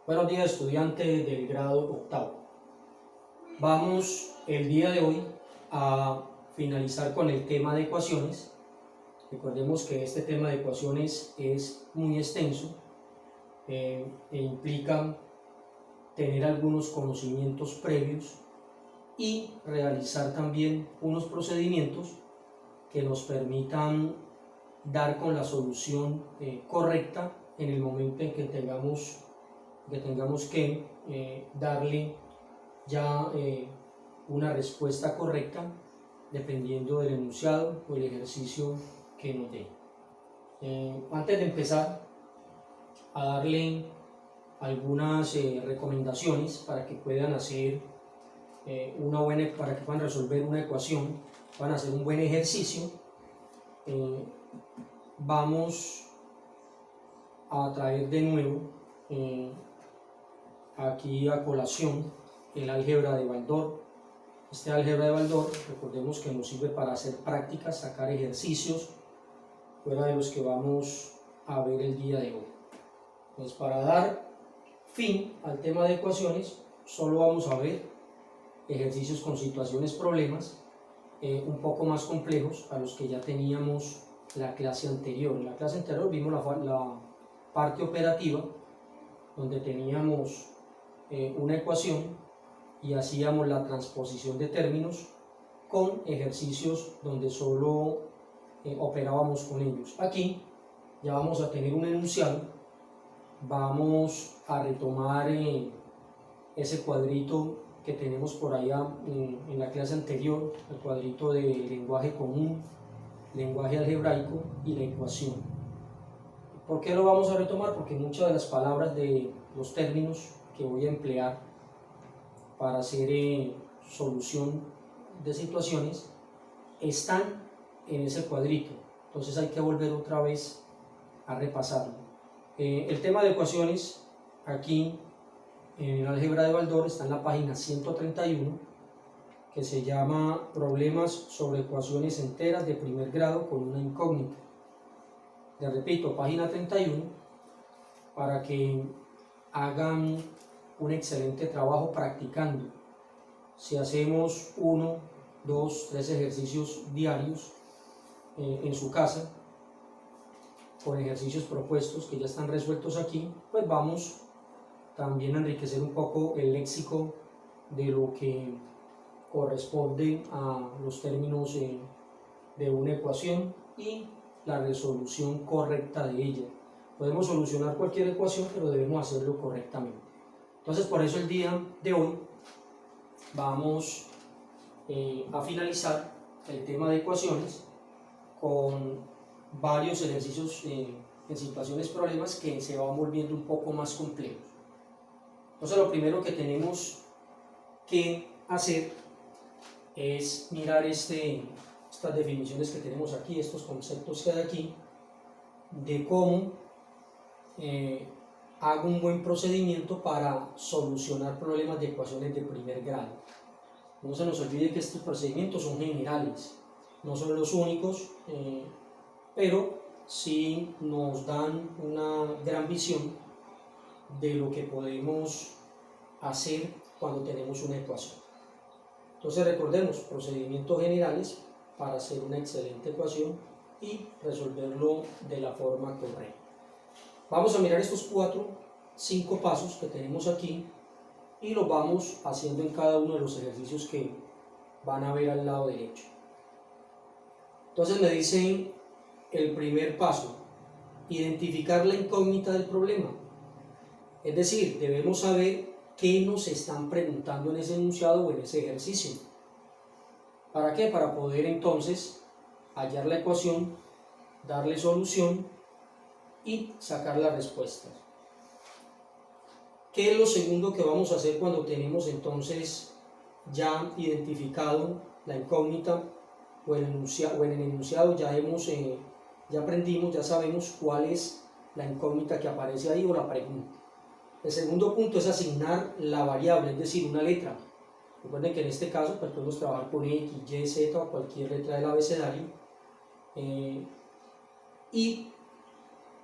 Buenos días, estudiantes del grado octavo. Vamos el día de hoy a finalizar con el tema de ecuaciones. Recordemos que este tema de ecuaciones es muy extenso e implica tener algunos conocimientos previos y realizar también unos procedimientos que nos permitan dar con la solución correcta en el momento en que tengamos que darle ya una respuesta correcta dependiendo del enunciado o el ejercicio que nos dé. Antes de empezar a darle algunas recomendaciones para que puedan hacer para que puedan resolver una ecuación, van a hacer un buen ejercicio, vamos a traer de nuevo aquí a colación el álgebra de Baldor. Este álgebra de Baldor, recordemos que nos sirve para hacer prácticas, sacar ejercicios fuera de los que vamos a ver el día de hoy. Entonces, para dar fin al tema de ecuaciones, solo vamos a ver ejercicios con situaciones, problemas un poco más complejos a los que ya teníamos la clase anterior. En la clase anterior vimos la parte operativa, donde teníamos una ecuación y hacíamos la transposición de términos con ejercicios donde solo operábamos con ellos. Aquí ya vamos a tener un enunciado, vamos a retomar ese cuadrito que tenemos por allá en la clase anterior, el cuadrito de lenguaje común, lenguaje algebraico y la ecuación. ¿Por qué lo vamos a retomar? Porque muchas de las palabras de los términos que voy a emplear para hacer solución de situaciones están en ese cuadrito, entonces hay que volver otra vez a repasarlo. El tema de ecuaciones aquí en el álgebra de Baldor está en la página 131, que se llama Problemas sobre ecuaciones enteras de primer grado con una incógnita. Les repito, página 31, para que hagan un excelente trabajo practicando. Si hacemos 1, 2, 3 ejercicios diarios en su casa, con ejercicios propuestos que ya están resueltos aquí, pues vamos también a enriquecer un poco el léxico de lo que corresponde a los términos de una ecuación y la resolución correcta de ella. Podemos solucionar cualquier ecuación, pero debemos hacerlo correctamente. Entonces, por eso el día de hoy vamos a finalizar el tema de ecuaciones con varios ejercicios en situaciones, problemas que se van volviendo un poco más complejos. Entonces, lo primero que tenemos que hacer es mirar estas definiciones que tenemos aquí, estos conceptos que hay aquí, de cómo hago un buen procedimiento para solucionar problemas de ecuaciones de primer grado. No se nos olvide que estos procedimientos son generales, no son los únicos, pero sí nos dan una gran visión de lo que podemos hacer cuando tenemos una ecuación. Entonces recordemos, procedimientos generales para hacer una excelente ecuación y resolverlo de la forma correcta. Vamos a mirar estos 5 pasos que tenemos aquí y los vamos haciendo en cada uno de los ejercicios que van a ver al lado derecho. Entonces me dice el primer paso, identificar la incógnita del problema. Es decir, debemos saber qué nos están preguntando en ese enunciado o en ese ejercicio. ¿Para qué? Para poder entonces hallar la ecuación, darle solución y sacar la respuesta. ¿Qué es lo segundo que vamos a hacer cuando tenemos entonces ya identificado la incógnita o en el enunciado ya aprendimos, ya sabemos cuál es la incógnita que aparece ahí o la pregunta? El segundo punto es asignar la variable, es decir, una letra. Recuerden que en este caso pues podemos trabajar con X, Y, Z o cualquier letra del abecedario y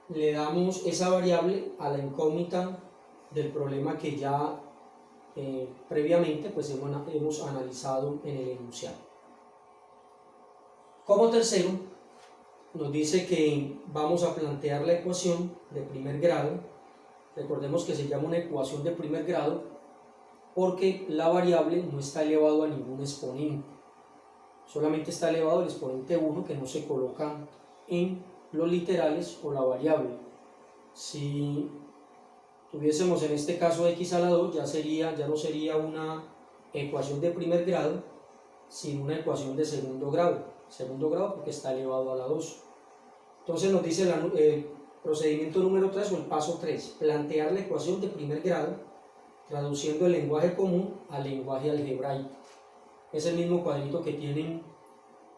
le damos esa variable a la incógnita del problema que ya previamente pues hemos analizado en el enunciado. Como tercero, nos dice que vamos a plantear la ecuación de primer grado. Recordemos que se llama una ecuación de primer grado porque la variable no está elevado a ningún exponente, solamente está elevado al exponente 1, que no se coloca en los literales o la variable. Si tuviésemos en este caso x a la 2, ya no sería una ecuación de primer grado, sino una ecuación de segundo grado porque está elevado a la 2. Entonces nos dice el procedimiento número 3 o el paso 3, plantear la ecuación de primer grado traduciendo el lenguaje común al lenguaje algebraico. Es el mismo cuadrito que tienen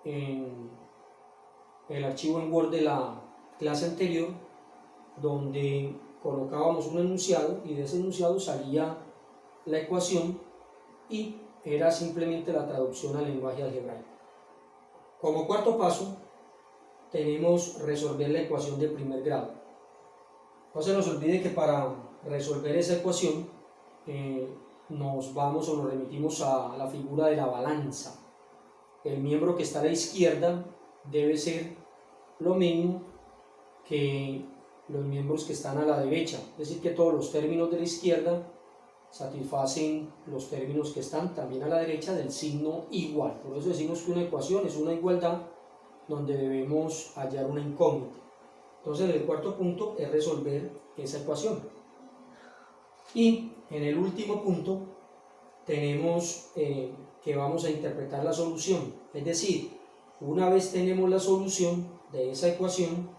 en el archivo en Word de la clase anterior, donde colocábamos un enunciado y de ese enunciado salía la ecuación y era simplemente la traducción al lenguaje algebraico. Como cuarto paso tenemos resolver la ecuación de primer grado. No se nos olvide que para resolver esa ecuación nos vamos o nos remitimos a la figura de la balanza. El miembro que está a la izquierda debe ser lo mismo que los miembros que están a la derecha, es decir, que todos los términos de la izquierda satisfacen los términos que están también a la derecha del signo igual. Por eso decimos que una ecuación es una igualdad donde debemos hallar una incógnita. Entonces el cuarto punto es resolver esa ecuación. Y en el último punto tenemos que vamos a interpretar la solución. Es decir, una vez tenemos la solución de esa ecuación,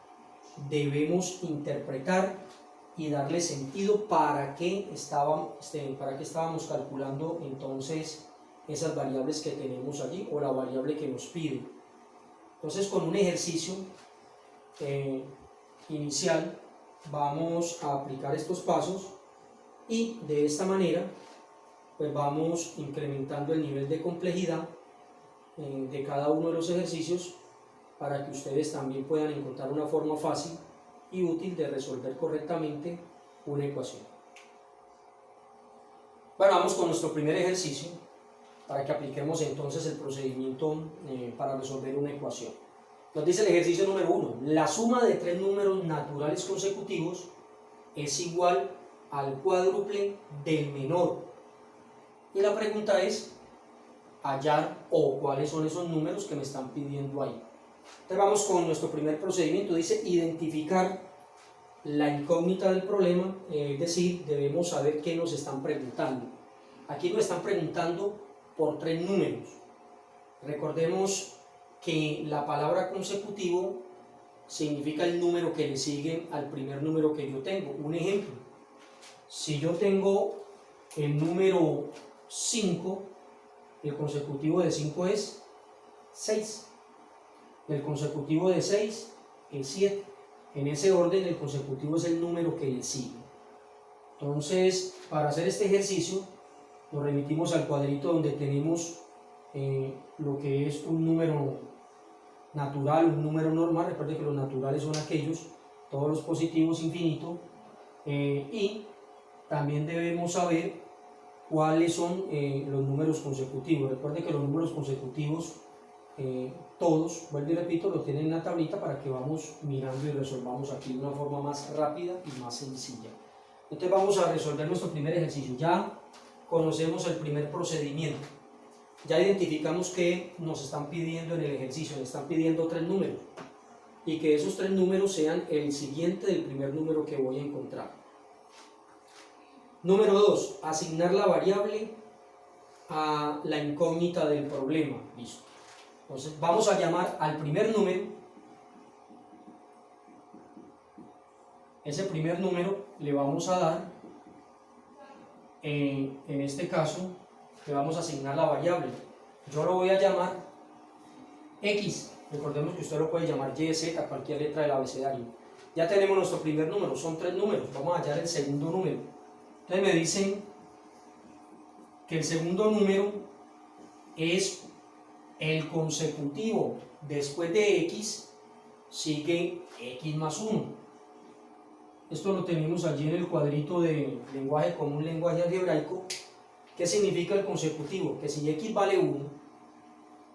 debemos interpretar y darle sentido para qué estábamos calculando entonces esas variables que tenemos allí o la variable que nos pide. Entonces, con un ejercicio inicial vamos a aplicar estos pasos y de esta manera pues vamos incrementando el nivel de complejidad de cada uno de los ejercicios para que ustedes también puedan encontrar una forma fácil y útil de resolver correctamente una ecuación. Bueno, vamos con nuestro primer ejercicio para que apliquemos entonces el procedimiento para resolver una ecuación. Nos dice el ejercicio número 1, la suma de tres números naturales consecutivos es igual al cuádruple del menor. Y la pregunta es hallar o cuáles son esos números que me están pidiendo ahí. Entonces vamos con nuestro primer procedimiento, dice identificar la incógnita del problema, es decir, debemos saber qué nos están preguntando. Aquí nos están preguntando por tres números. Recordemos que la palabra consecutivo significa el número que le sigue al primer número que yo tengo. Un ejemplo, si yo tengo el número 5, el consecutivo de 5 es 6. El consecutivo de 6 es 7. En ese orden el consecutivo es el número que le sigue. Entonces, para hacer este ejercicio, nos remitimos al cuadrito donde tenemos lo que es un número natural, un número normal. Recuerden que los naturales son aquellos, todos los positivos infinitos, y también debemos saber cuáles son los números consecutivos. Recuerden que los números consecutivos todos, vuelvo y repito, lo tienen en la tablita para que vamos mirando y resolvamos aquí de una forma más rápida y más sencilla. Entonces vamos a resolver nuestro primer ejercicio. Ya conocemos el primer procedimiento. Ya identificamos que nos están pidiendo en el ejercicio, nos están pidiendo tres números y que esos tres números sean el siguiente del primer número que voy a encontrar. Número 2, asignar la variable a la incógnita del problema. Listo. Entonces vamos a llamar al primer número. Ese primer número le vamos a dar, en este caso, le vamos a asignar la variable. Yo lo voy a llamar X. Recordemos que usted lo puede llamar Y, Z, cualquier letra del abecedario. Ya tenemos nuestro primer número, son tres números. Vamos a hallar el segundo número. Entonces me dicen que el segundo número es el consecutivo. Después de X sigue X más 1. Esto lo tenemos allí en el cuadrito de lenguaje común, lenguaje algebraico. ¿Qué significa el consecutivo? Que si x vale 1,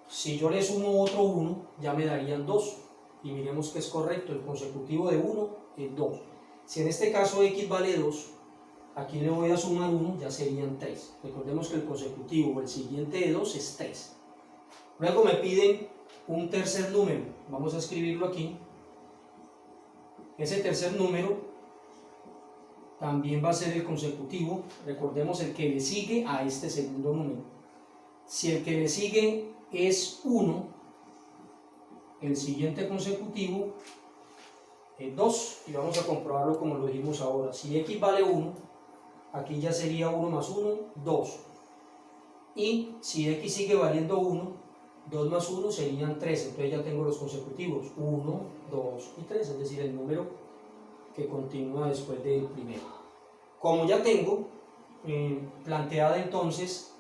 si yo le sumo otro 1, ya me darían 2. Y miremos que es correcto, el consecutivo de 1 es 2. Si en este caso x vale 2, aquí le voy a sumar 1, ya serían 3. Recordemos que el consecutivo o el siguiente de 2 es 3. Luego me piden un tercer número. Vamos a escribirlo aquí. Ese tercer número también va a ser el consecutivo. Recordemos el que le sigue a este segundo número. Si el que le sigue es 1, el siguiente consecutivo es 2. Y vamos a comprobarlo como lo dijimos ahora. Si x vale 1, aquí ya sería 1 más 1, 2. Y si x sigue valiendo 1, 2 más 1 serían 3. Entonces ya tengo los consecutivos 1, 2 y 3, es decir, el número que continúa después del primero. Como ya tengo planteada entonces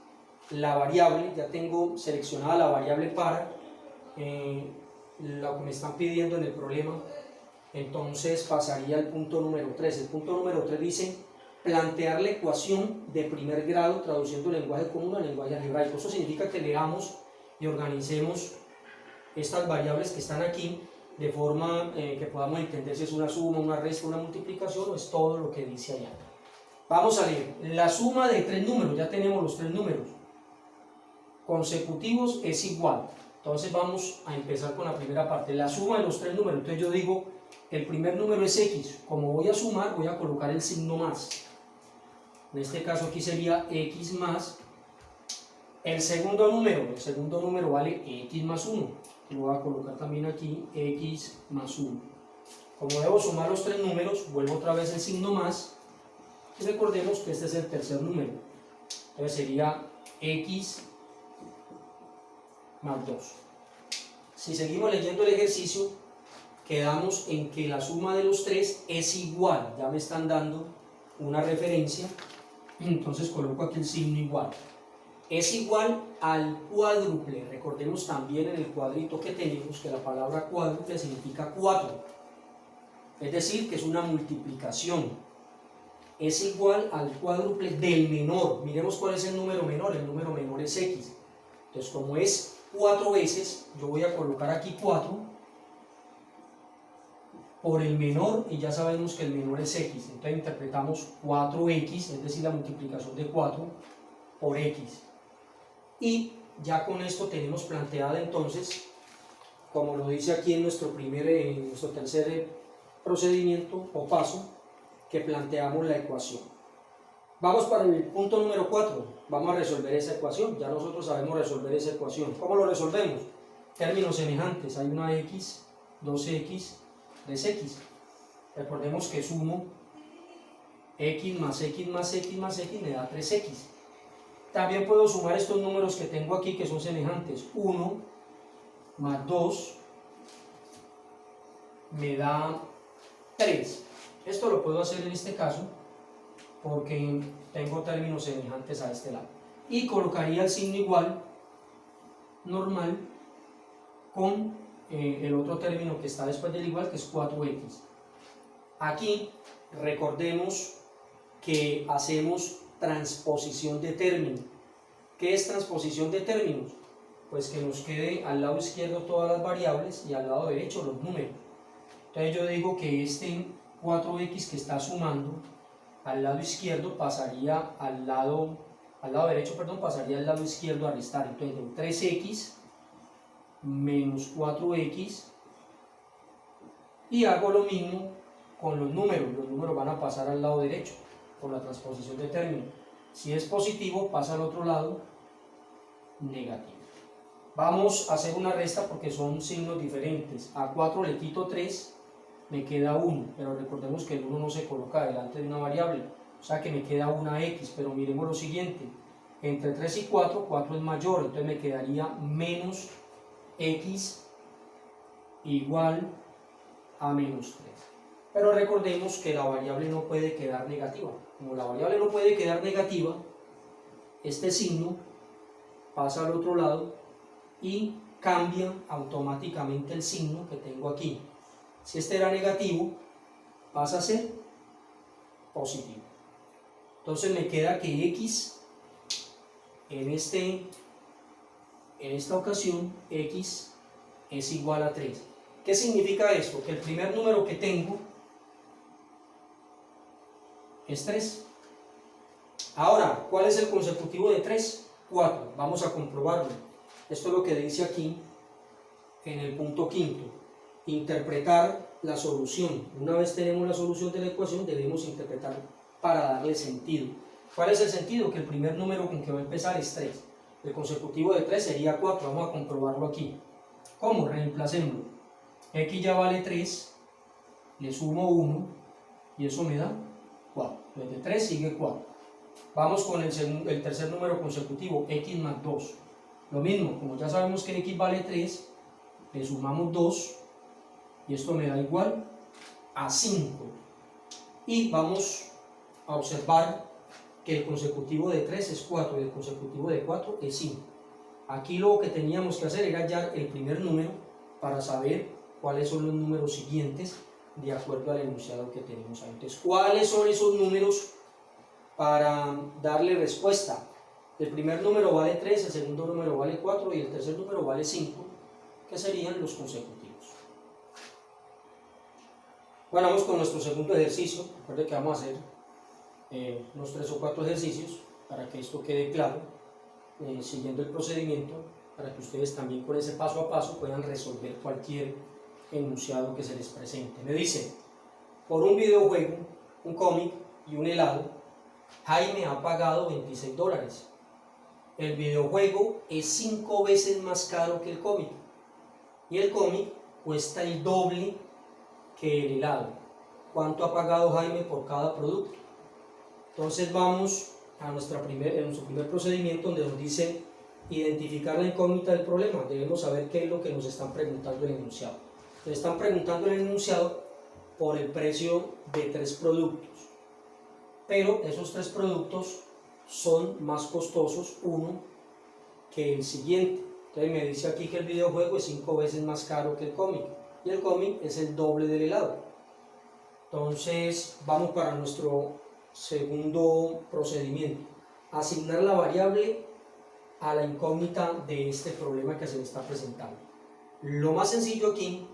la variable, ya tengo seleccionada la variable para lo que me están pidiendo en el problema, entonces pasaría al punto número 3. El punto número 3 dice plantear la ecuación de primer grado traduciendo el lenguaje común al lenguaje algebraico. Eso significa que leamos y organicemos estas variables que están aquí de forma que podamos entender si es una suma, una resta, una multiplicación o es todo lo que dice allá. Vamos a leer. La suma de tres números, ya tenemos los tres números consecutivos, es igual. Entonces vamos a empezar con la primera parte. La suma de los tres números. Entonces yo digo, el primer número es x. Como voy a sumar, voy a colocar el signo más. En este caso aquí sería x más. El segundo número vale x más 1. Lo voy a colocar también aquí, x más 1. Como debo sumar los tres números, vuelvo otra vez el signo más. Y recordemos que este es el tercer número. Entonces sería x más 2. Si seguimos leyendo el ejercicio, quedamos en que la suma de los tres es igual. Ya me están dando una referencia. Entonces coloco aquí el signo igual. Es igual al cuádruple. Recordemos también en el cuadrito que tenemos que la palabra cuádruple significa 4. Es decir, que es una multiplicación. Es igual al cuádruple del menor. Miremos cuál es el número menor. El número menor es x. Entonces, como es 4 veces, yo voy a colocar aquí 4 por el menor, y ya sabemos que el menor es x. Entonces interpretamos 4x, es decir, la multiplicación de 4 por x. Y ya con esto tenemos planteada entonces, como lo dice aquí en nuestro tercer procedimiento o paso, que planteamos la ecuación. Vamos para el punto número 4. Vamos a resolver esa ecuación. Ya nosotros sabemos resolver esa ecuación. ¿Cómo lo resolvemos? Términos semejantes. Hay una x, 2x, 3x. Recordemos que sumo x más x más x más x me da 3x. También puedo sumar estos números que tengo aquí que son semejantes. 1 más 2 me da 3. Esto lo puedo hacer en este caso porque tengo términos semejantes a este lado. Y colocaría el signo igual normal con el otro término que está después del igual, que es 4x. Aquí recordemos que hacemos transposición de términos. ¿Qué es transposición de términos? Pues que nos quede al lado izquierdo todas las variables y al lado derecho los números. Entonces yo digo que este 4x que está sumando al lado izquierdo pasaría al lado derecho, pasaría al lado izquierdo a restar. Entonces tengo 3x menos 4x y hago lo mismo con los números van a pasar al lado derecho por la transposición de término. Si es positivo pasa al otro lado negativo. Vamos a hacer una resta porque son signos diferentes. A 4 le quito 3, me queda 1, pero recordemos que el 1 no se coloca delante de una variable, o sea que me queda una x, pero miremos lo siguiente, entre 3 y 4, 4 es mayor, entonces me quedaría menos x igual a menos 3. Pero recordemos que la variable no puede quedar negativa. Como la variable no puede quedar negativa, este signo pasa al otro lado y cambia automáticamente el signo que tengo aquí. Si este era negativo, pasa a ser positivo. Entonces me queda que x en esta ocasión x es igual a 3. ¿Qué significa esto? Que el primer número que tengo es 3. Ahora, ¿cuál es el consecutivo de 3? 4. Vamos a comprobarlo. Esto es lo que dice aquí en el punto quinto. Interpretar la solución. Una vez tenemos la solución de la ecuación, debemos interpretar para darle sentido. ¿Cuál es el sentido? Que el primer número con que va a empezar es 3. El consecutivo de 3 sería 4. Vamos a comprobarlo aquí. ¿Cómo? Reemplacémoslo. X ya vale 3, le sumo 1 y eso me da 4. Desde 3 sigue 4. Vamos con el tercer número consecutivo, x más 2. Lo mismo, como ya sabemos que x vale 3, le sumamos 2 y esto me da igual a 5. Y vamos a observar que el consecutivo de 3 es 4 y el consecutivo de 4 es 5. Aquí lo que teníamos que hacer era hallar el primer número para saber cuáles son los números siguientes de acuerdo al enunciado que tenemos ahí. Entonces, ¿cuáles son esos números para darle respuesta? El primer número vale 3, el segundo número vale 4 y el tercer número vale 5, que serían los consecutivos. Bueno, vamos con nuestro segundo ejercicio. Recuerden que vamos a hacer unos 3 o 4 ejercicios para que esto quede claro, siguiendo el procedimiento, para que ustedes también con ese paso a paso puedan resolver cualquier enunciado que se les presente. Me dice, por un videojuego, un cómic y un helado, Jaime ha pagado $26. El videojuego es 5 veces más caro que el cómic y el cómic cuesta el doble que el helado. ¿Cuánto ha pagado Jaime por cada producto? Entonces vamos a nuestro primer procedimiento, donde nos dice identificar la incógnita del problema. Debemos saber qué es lo que nos están preguntando el enunciado. Nos están preguntando el enunciado por el precio de 3 productos, pero esos 3 productos son más costosos uno que el siguiente. Entonces me dice aquí que el videojuego es 5 veces más caro que el cómic y el cómic es el doble del helado. Entonces vamos para nuestro segundo procedimiento: asignar la variable a la incógnita de este problema que se le está presentando. Lo más sencillo aquí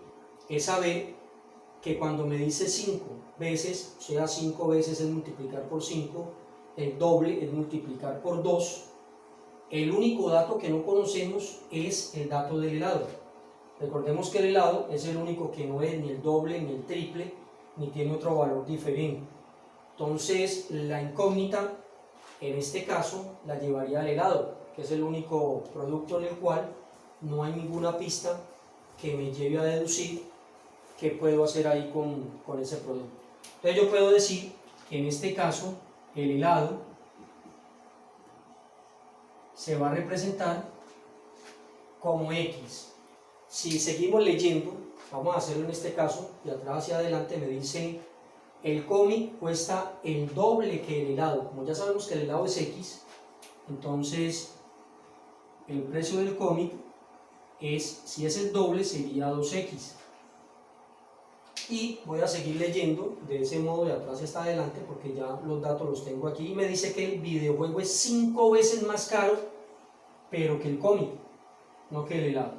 es saber que cuando me dice 5 veces, o sea, 5 veces es multiplicar por 5, el doble es multiplicar por 2. El único dato que no conocemos es el dato del helado. Recordemos que el helado es el único que no es ni el doble ni el triple, ni tiene otro valor diferente. Entonces, la incógnita, en este caso, la llevaría al helado, que es el único producto en el cual no hay ninguna pista que me lleve a deducir qué puedo hacer ahí con ese producto. Entonces yo puedo decir que en este caso el helado se va a representar como X. Si seguimos leyendo, vamos a hacerlo en este caso, de atrás hacia adelante me dice el cómic cuesta el doble que el helado. Como ya sabemos que el helado es X, entonces el precio del cómic es, si es el doble, sería 2X. Y voy a seguir leyendo de ese modo de atrás hasta adelante porque ya los datos los tengo aquí. Y me dice que el videojuego es 5 veces más caro, pero que el cómic, no que el helado.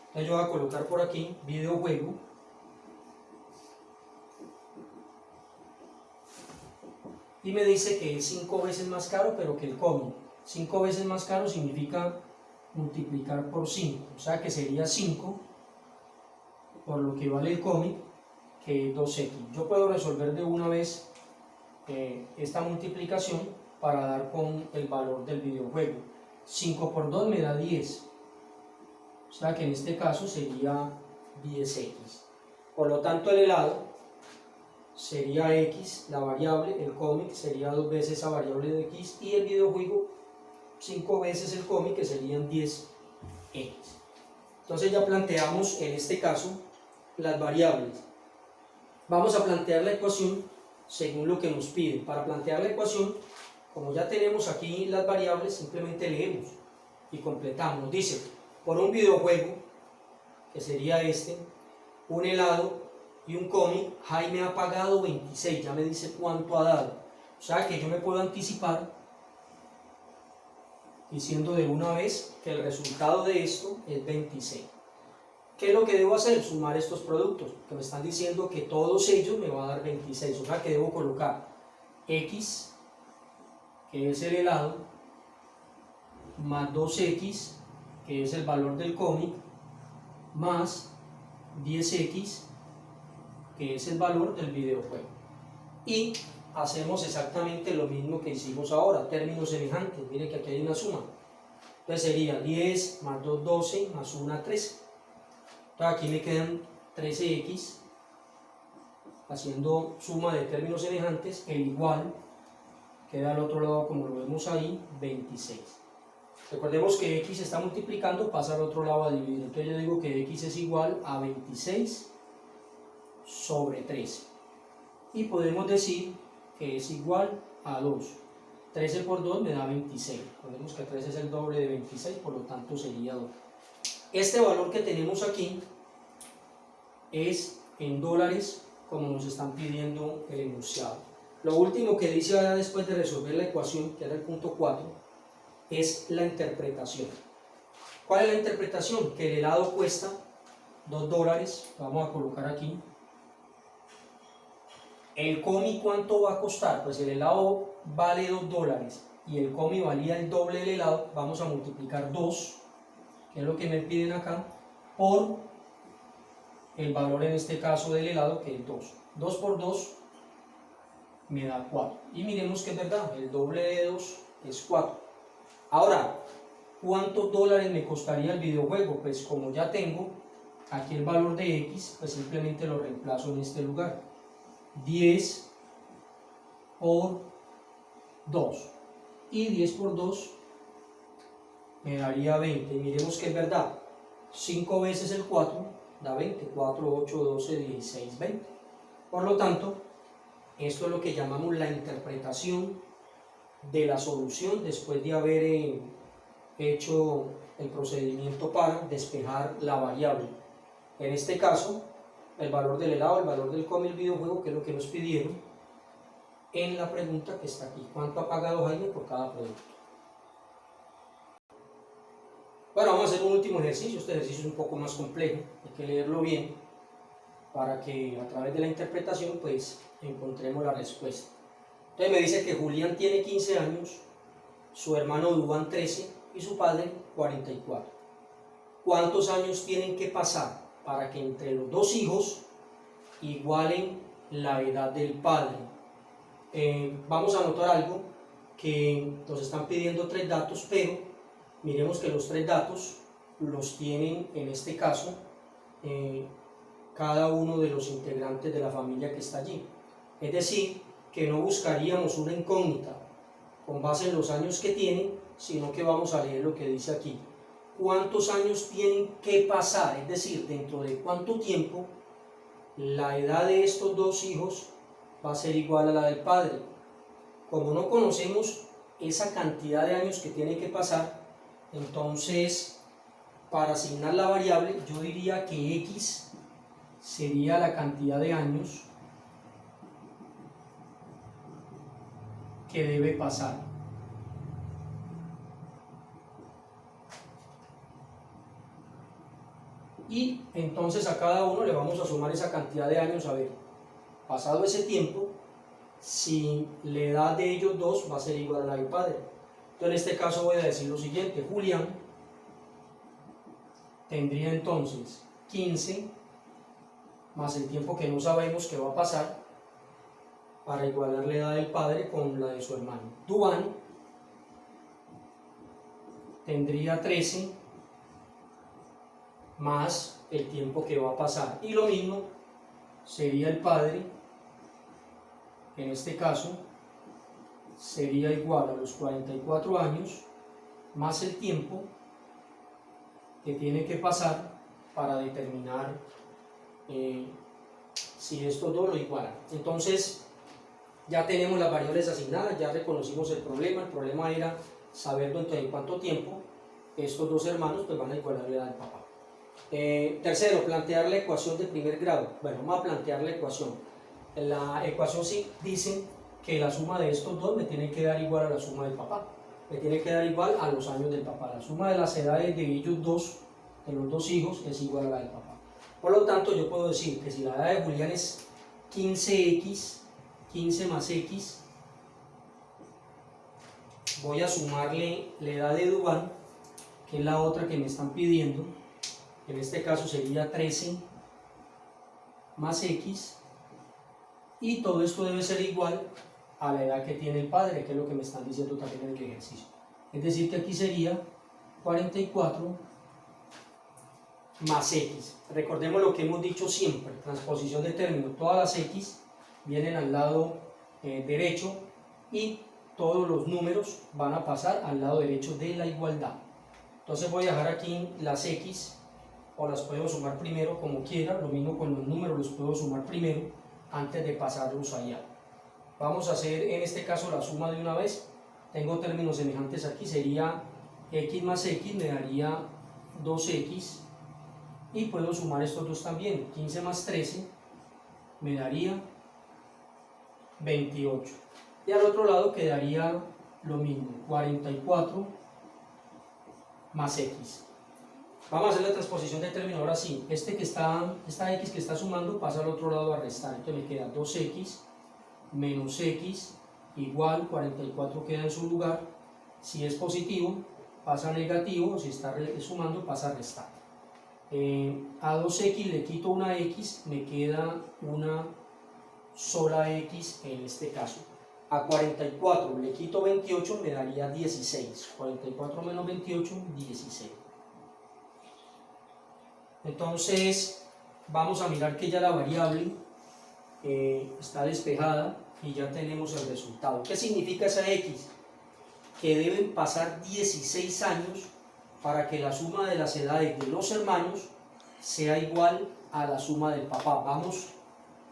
Entonces yo voy a colocar por aquí videojuego y me dice que es 5 veces más caro, pero que el cómic. 5 veces más caro significa multiplicar por 5, o sea que sería 5 por lo que vale el cómic, que es 2X. Yo puedo resolver de una vez esta multiplicación para dar con el valor del videojuego. 5 por 2 me da 10, o sea que en este caso sería 10X. Por lo tanto el helado sería X, la variable, el cómic sería 2 veces esa variable de X y el videojuego 5 veces el cómic, que serían 10X. Entonces ya planteamos en este caso las variables. Vamos a plantear la ecuación según lo que nos piden. Para plantear la ecuación, como ya tenemos aquí las variables, simplemente leemos y completamos. Nos dice, por un videojuego, que sería este, un helado y un cómic, Jaime ha pagado 26, ya me dice cuánto ha dado. O sea que yo me puedo anticipar diciendo de una vez que el resultado de esto es 26. ¿Qué es lo que debo hacer? Sumar estos productos, que me están diciendo que todos ellos me van a dar 26, o sea que debo colocar X, que es el helado, más 2X, que es el valor del cómic, más 10X, que es el valor del videojuego. Y hacemos exactamente lo mismo que hicimos ahora, términos semejantes. Mire que aquí hay una suma. Entonces sería 10 más 2, 12, más 1, 13. Entonces aquí me quedan 13X, haciendo suma de términos semejantes, el igual, queda al otro lado como lo vemos ahí, 26. Recordemos que X está multiplicando, pasa al otro lado a dividir. Entonces yo digo que X es igual a 26 sobre 13. Y podemos decir que es igual a 2. 13 por 2 me da 26. Recordemos que 13 es el doble de 26, por lo tanto sería 2. Este valor que tenemos aquí es en dólares, como nos están pidiendo el enunciado. Lo último que dice ahora después de resolver la ecuación, que era el punto 4, es la interpretación. ¿Cuál es la interpretación? Que el helado cuesta $2, vamos a colocar aquí. ¿El cómic cuánto va a costar? Pues el helado vale $2 y el cómic valía el doble del helado. Vamos a multiplicar 2, que es lo que me piden acá, por el valor en este caso del helado, que es 2. 2 por 2 me da 4. Y miremos que es verdad, el doble de 2 es 4. Ahora, ¿cuántos dólares me costaría el videojuego? Pues como ya tengo aquí el valor de X, pues simplemente lo reemplazo en este lugar. 10 por 2. Y 10 por 2 me daría 20. Y miremos que es verdad. 5 veces el 4 da 20. 4, 8, 12, 16, 20. Por lo tanto, esto es lo que llamamos la interpretación de la solución después de haber hecho el procedimiento para despejar la variable. En este caso, el valor del helado, el valor del cómic, el videojuego, que es lo que nos pidieron en la pregunta que está aquí. ¿Cuánto ha pagado Jaime por cada producto? Bueno, vamos a hacer un último ejercicio. Este ejercicio es un poco más complejo, hay que leerlo bien para que a través de la interpretación pues encontremos la respuesta. Entonces me dice que Julián tiene 15 años, su hermano Duván 13 y su padre 44. ¿Cuántos años tienen que pasar para que entre los dos hijos igualen la edad del padre? Vamos a anotar algo, que nos están pidiendo 3 datos, pero miremos que los 3 datos los tienen en este caso cada uno de los integrantes de la familia que está allí. Es decir, que no buscaríamos una incógnita con base en los años que tienen, sino que vamos a leer lo que dice aquí. ¿Cuántos años tienen que pasar? Es decir, dentro de cuánto tiempo la edad de estos dos hijos va a ser igual a la del padre. Como no conocemos esa cantidad de años que tiene que pasar, entonces para asignar la variable yo diría que X sería la cantidad de años que debe pasar. Y entonces a cada uno le vamos a sumar esa cantidad de años, a ver, pasado ese tiempo, si la edad de ellos dos va a ser igual a la del padre. Entonces en este caso voy a decir lo siguiente: Julián tendría entonces 15 más el tiempo que no sabemos que va a pasar para igualar la edad del padre con la de su hermano. Duván tendría 13 más el tiempo que va a pasar, y lo mismo sería el padre. En este caso sería igual a los 44 años más el tiempo que tiene que pasar para determinar si estos dos lo igualan. Entonces ya tenemos las variables asignadas, ya reconocimos el problema era saber dentro de cuánto tiempo estos dos hermanos pues van a igualar la edad del papá. Tercero, plantear la ecuación de primer grado. Bueno, vamos a plantear la ecuación. La ecuación sí dice que la suma de estos dos me tiene que dar igual a la suma del papá. Me tiene que dar igual a los años del papá. La suma de las edades de ellos dos, de los dos hijos, es igual a la del papá. Por lo tanto, yo puedo decir que si la edad de Julián es 15x, 15 más x, voy a sumarle la edad de Duván, que es la otra que me están pidiendo. En este caso sería 13 más x, y todo esto debe ser igual a la edad que tiene el padre, que es lo que me están diciendo también en el ejercicio. Es decir, que aquí sería 44 más x. Recordemos lo que hemos dicho siempre, transposición de términos. Todas las x vienen al lado derecho y todos los números van a pasar al lado derecho de la igualdad. Entonces voy a dejar aquí las x, o las puedo sumar primero como quiera, lo mismo con los números los puedo sumar primero antes de pasarlos allá. Vamos a hacer en este caso la suma de una vez. Tengo términos semejantes aquí, sería x más x me daría 2x, y puedo sumar estos dos también. 15 más 13 me daría 28, y al otro lado quedaría lo mismo, 44 más x. Vamos a hacer la transposición de término. Ahora sí, esta x que está sumando pasa al otro lado a restar. Entonces me queda 2x menos x igual 44, queda en su lugar. Si es positivo pasa a negativo, si está sumando pasa a restar. A 2x le quito una x, me queda una sola x en este caso. A 44 le quito 28, me daría 16. 44 menos 28, 16. Entonces vamos a mirar que ya la variable está despejada y ya tenemos el resultado. ¿Qué significa esa x? Que deben pasar 16 años para que la suma de las edades de los hermanos sea igual a la suma del papá. Vamos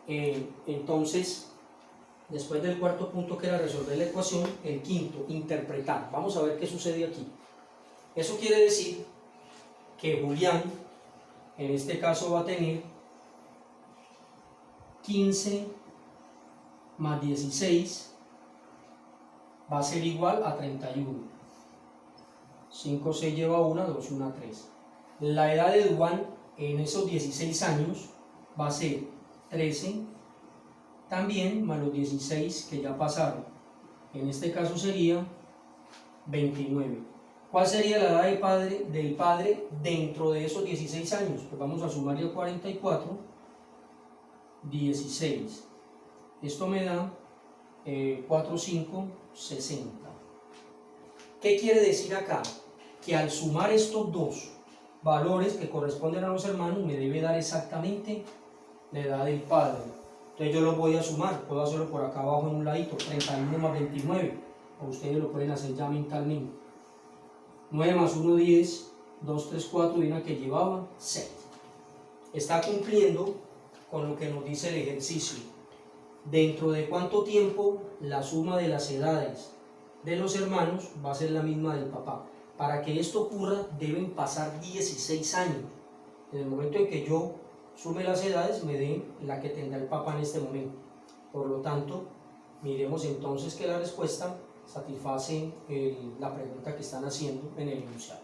entonces, después del cuarto punto que era resolver la ecuación, el quinto, interpretar. Vamos a ver qué sucede aquí. Eso quiere decir que Julián en este caso va a tener 15 más 16 va a ser igual a 31. 5 se lleva 1, 2, 1, 3. La edad de Duván en esos 16 años va a ser 13, también más los 16 que ya pasaron. En este caso sería 29. ¿Cuál sería la edad del padre dentro de esos 16 años? Pues vamos a sumarle a 44, 16. Esto me da 4, 5, 60. ¿Qué quiere decir acá? Que al sumar estos dos valores que corresponden a los hermanos me debe dar exactamente la edad del padre. Entonces yo lo voy a sumar, puedo hacerlo por acá abajo en un ladito, 31 más 29, o ustedes lo pueden hacer ya mentalmente. 9 más 1, 10, 2, 3, 4, y una que llevaba 6. Está cumpliendo con lo que nos dice el ejercicio. ¿Dentro de cuánto tiempo la suma de las edades de los hermanos va a ser la misma del papá? Para que esto ocurra deben pasar 16 años. En el momento en que yo sume las edades me den la que tendrá el papá en este momento. Por lo tanto, miremos entonces que la respuesta satisface la pregunta que están haciendo en el enunciado.